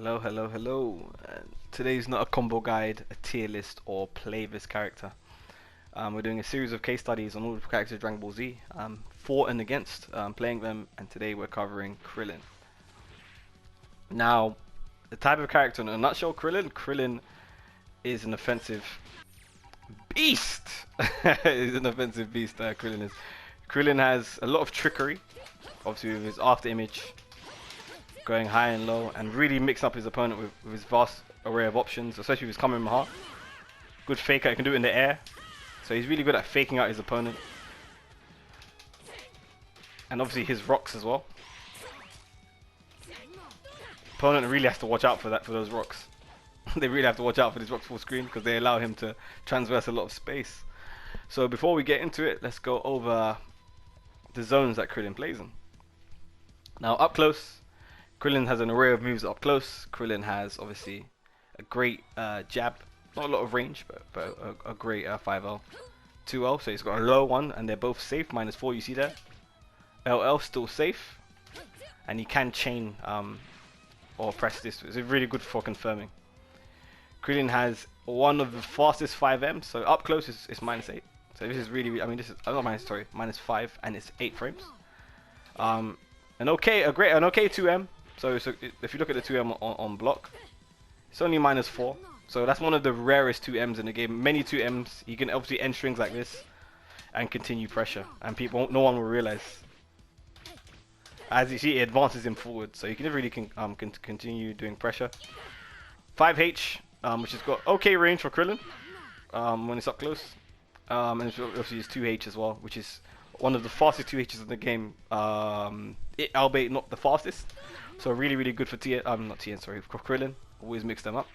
Hello, hello, hello. Today's not a combo guide, a tier list, or play this character. We're doing a series of case studies on all the characters of Dragon Ball Z, for and against, playing them, and today we're covering Krillin. Now, the type of character in a nutshell, Krillin is an offensive beast! He's an offensive beast, Krillin is. Krillin has a lot of trickery, obviously with his after image, going high and low, and really mix up his opponent with his vast array of options, especially with his Kamehameha. Good faker, he can do it in the air. So he's really good at faking out his opponent. And obviously his rocks as well. Opponent really has to watch out for those rocks. They really have to watch out for these rocks full screen because they allow him to transverse a lot of space. So before we get into it, let's go over the zones that Krillin plays in. Now up close, Krillin has an array of moves up close. Krillin has obviously a great jab, not a lot of range, but a great 5L, 2L. So he's got a low one, and they're both safe, -4. You see there. LL still safe, and he can chain or press this. It's really good for confirming. Krillin has one of the fastest 5Ms, so up close is -8. So this is really, I mean, this is -5, and it's 8 frames. An okay 2M. So if you look at the 2M on block, it's only -4. So that's one of the rarest 2Ms in the game. Many 2Ms, you can obviously end strings like this and continue pressure, and no one will realize. As you see, it advances him forward, so you can really continue doing pressure. 5H, which has got okay range for Krillin when it's up close, and it's obviously it's 2H as well, which is one of the fastest 2Hs in the game. Albeit not the fastest. So really good for for Krillin. Always mix them up.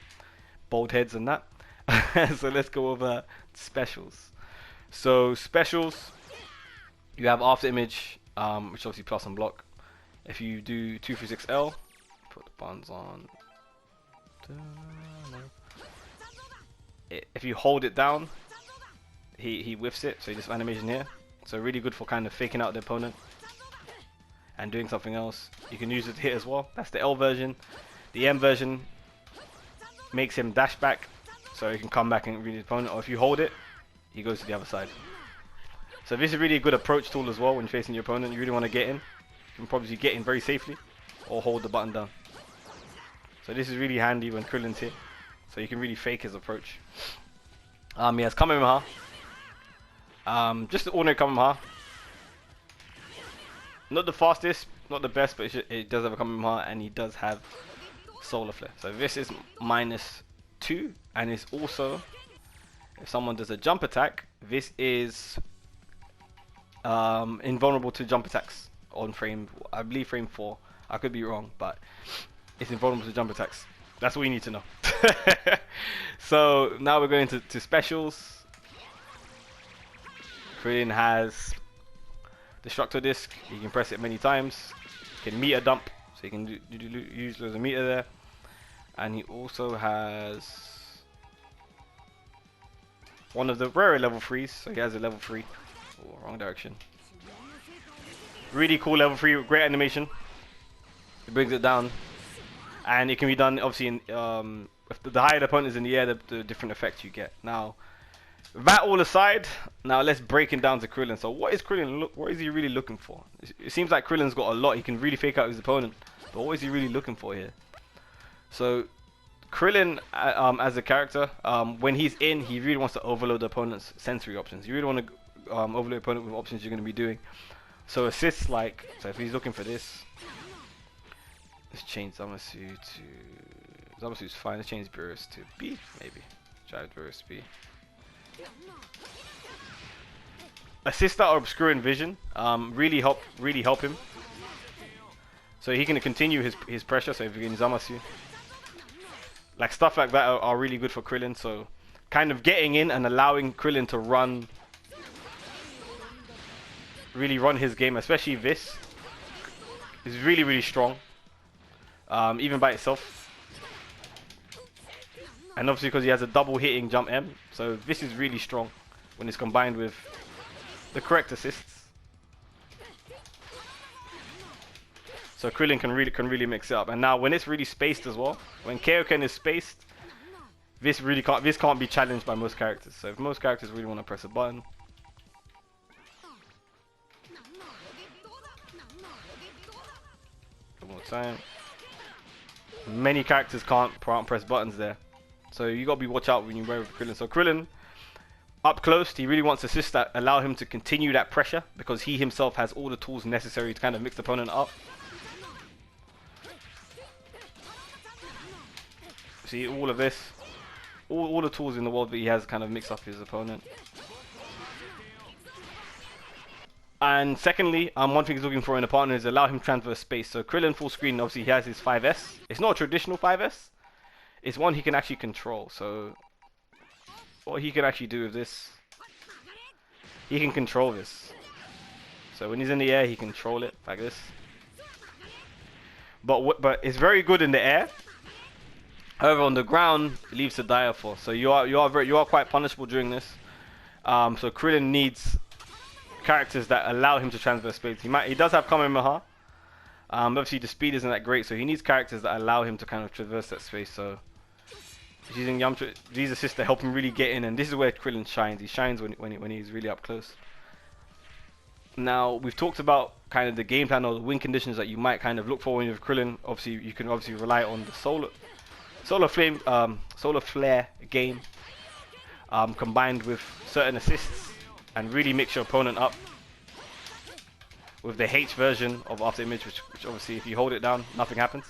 Bold heads and that. So let's go over specials. So specials, you have after image, which obviously plus on block. If you do 236L, put the buttons on. If you hold it down, he whiffs it. So this animation here. So really good for kind of faking out the opponent and doing something else. You can use it to hit as well. That's the L version. The M version makes him dash back, so he can come back and read the opponent. Or if you hold it, he goes to the other side. So this is really a good approach tool as well when facing your opponent. You really want to get in. You can probably get in very safely, or hold the button down. So this is really handy when Krillin's hit. So you can really fake his approach. He has Kamehameha. Just the ordinary Kamehameha. Not the fastest, not the best, but it does have a Kamehameha, and he does have Solar Flare. So this is -2, and it's also, if someone does a jump attack, this is invulnerable to jump attacks on I believe frame 4. I could be wrong, but it's invulnerable to jump attacks. That's all you need to know. So now we're going to specials. Krillin has Destructo Disc. You can press it many times. You can meter dump, so you can use as a meter there. And he also has one of the rarer level 3s, so he has a level 3. Oh, wrong direction. Really cool level 3, great animation. It brings it down, and it can be done obviously in if the higher the opponent is in the air, the different effects you get. Now, that all aside, now let's break it down to Krillin. So what is Krillin? What is he really looking for? It seems like Krillin's got a lot. He can really fake out his opponent, but what is he really looking for here? So Krillin, as a character, when he's in, he really wants to overload the opponent's sensory options. You really want to overload the opponent with options you're going to be doing. So assists so if he's looking for this, let's change Zamasu to Zamasu's fine. Let's change Burst to B, maybe. Try Burst B. Assists that are obscuring vision really help him. So he can continue his pressure. So if you're getting Zamasu, like stuff like that are really good for Krillin. So kind of getting in and allowing Krillin to really run his game, especially this is really strong, even by itself. And obviously because he has a double hitting jump M, so this is really strong when it's combined with the correct assists. So Krillin can really mix it up. And now when it's really spaced as well, when Kaioken is spaced, this can't be challenged by most characters. So if most characters really want to press a button, one more time. Many characters can't press buttons there. So you gotta watch out when you wear with Krillin. So Krillin, up close, he really wants assists that allow him to continue that pressure because he himself has all the tools necessary to kind of mix the opponent up. See, all of this, all the tools in the world that he has kind of mix up his opponent. And secondly, one thing he's looking for in a partner is allow him transverse space. So Krillin full screen, obviously he has his 5S. It's not a traditional 5S. It's one he can actually control. So what he can actually do with this, he can control this. So when he's in the air, he can control it like this. But it's very good in the air. However, on the ground, it leaves to die for. So you are quite punishable during this. So Krillin needs characters that allow him to transverse space. He does have Kamehameha. Obviously the speed isn't that great, so he needs characters that allow him to kind of traverse that space. So he's using these assists to help him really get in, and this is where Krillin shines. He shines when he's really up close. Now we've talked about kind of the game plan or the win conditions that you might kind of look for when you have Krillin. Obviously you can rely on the solar flare game combined with certain assists, and really mix your opponent up with the H version of after image, which obviously if you hold it down, nothing happens.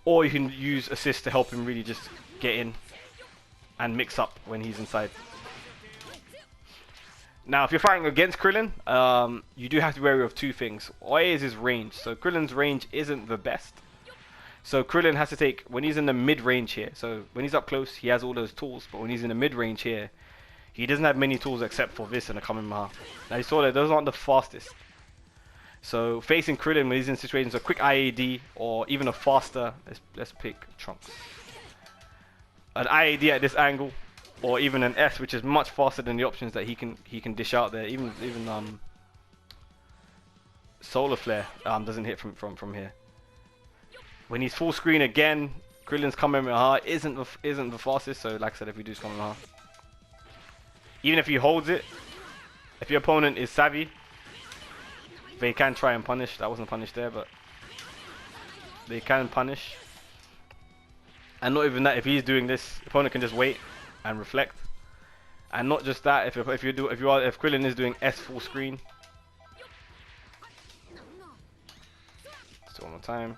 Or you can use assists to help him really just get in and mix up when he's inside. Now, if you're fighting against Krillin, you do have to be wary of two things. One is his range. So Krillin's range isn't the best. So Krillin has to take, when he's in the mid-range here, so when he's up close, he has all those tools, but when he's in the mid-range here, he doesn't have many tools except for this and a Kamehameha. Now you saw that those aren't the fastest. So facing Krillin when he's in situations a quick IAD or even a faster, let's pick Trunks. An IAD at this angle, or even an S, which is much faster than the options that he can dish out there. Even Solar Flare doesn't hit from here. When he's full screen again, Krillin's Kamehameha isn't the fastest. So like I said, if we do Kamehameha, even if he holds it, if your opponent is savvy, they can try and punish. That wasn't punished there, but they can punish. And not even that, if he's doing this, the opponent can just wait and reflect. And not just that, if Krillin is doing S full screen. Just one more time.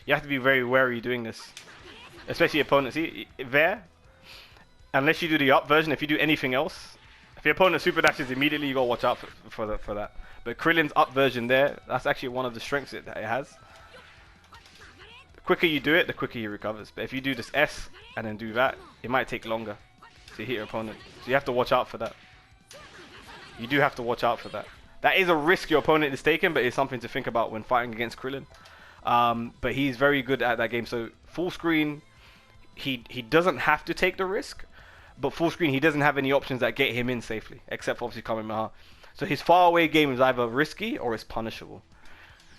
You have to be very wary doing this, especially opponents. See there, unless you do the up version, if you do anything else, if your opponent super dashes immediately, you gotta watch out for that. But Krillin's up version there, that's actually one of the strengths that it has. The quicker you do it, the quicker he recovers. But if you do this S and then do that, it might take longer to hit your opponent. So you have to watch out for that. You do have to watch out for that. That is a risk your opponent is taking, but it's something to think about when fighting against Krillin. But he's very good at that game. So full screen, he doesn't have to take the risk, but full screen he doesn't have any options that get him in safely, except for obviously Kamehameha. So his far away game is either risky or it's punishable.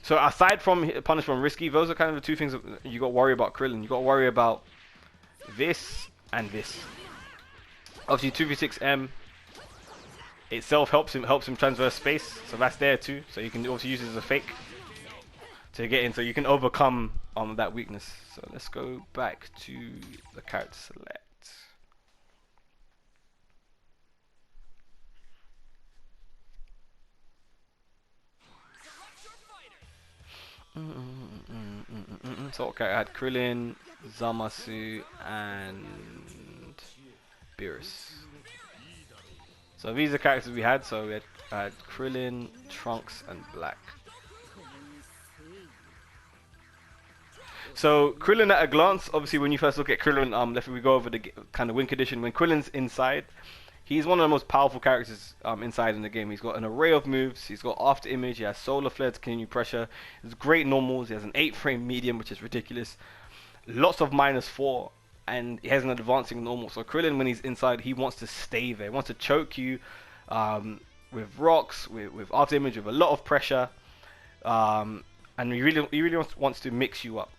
So aside from punishable and risky, those are kind of the two things that you got to worry about Krillin. You got to worry about this and this. Obviously 2v6M itself helps him transverse space, so that's there too. So you can also use it as a fake to get in, so you can overcome that weakness. So let's go back to the character select. So okay, I had Krillin, Zamasu, and Beerus. So these are the characters we had. So we had Krillin, Trunks, and Black. So Krillin at a glance, obviously when you first look at Krillin, if we go over the kind of win condition, when Krillin's inside, he's one of the most powerful characters inside in the game. He's got an array of moves, he's got after image, he has solar flare to continue pressure, he has great normals, he has an 8 frame medium, which is ridiculous, lots of -4, and he has an advancing normal. So Krillin when he's inside, he wants to stay there, he wants to choke you, rocks, with after image, with a lot of pressure, and he really wants to mix you up.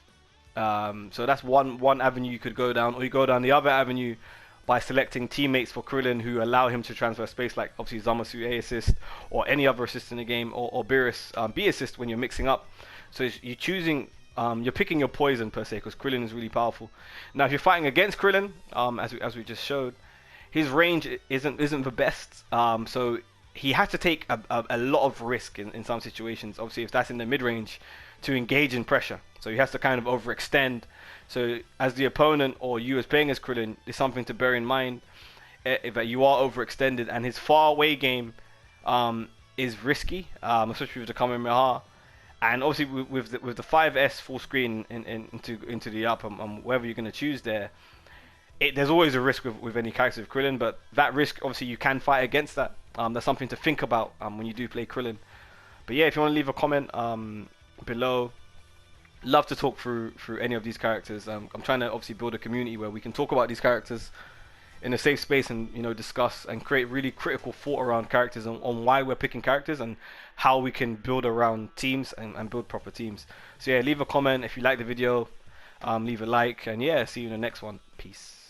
So that's one avenue you could go down, or you go down the other avenue by selecting teammates for Krillin who allow him to transfer space, like obviously Zamasu A assist or any other assist in the game, or Beerus B assist when you're mixing up. So you're choosing, you're picking your poison per se, because Krillin is really powerful. Now if you're fighting against Krillin, as we just showed, his range isn't the best. So he has to take a lot of risk in some situations. Obviously, if that's in the mid range, to engage in pressure. So he has to kind of overextend. So as the opponent, or you as playing as Krillin, is something to bear in mind, that you are overextended, and his far away game is risky, especially with the Kamehameha. And obviously with the 5S full screen into the up, and wherever you're going to choose there, there's always a risk with any character of Krillin, but that risk, obviously you can fight against that. That's something to think about when you do play Krillin. But yeah, if you want to leave a comment below, love to talk through any of these characters. I'm trying to obviously build a community where we can talk about these characters in a safe space, and discuss and create really critical thought around characters, on why we're picking characters and how we can build around teams and build proper teams. So yeah, leave a comment if you like the video, leave a like, and yeah, see you in the next one. Peace.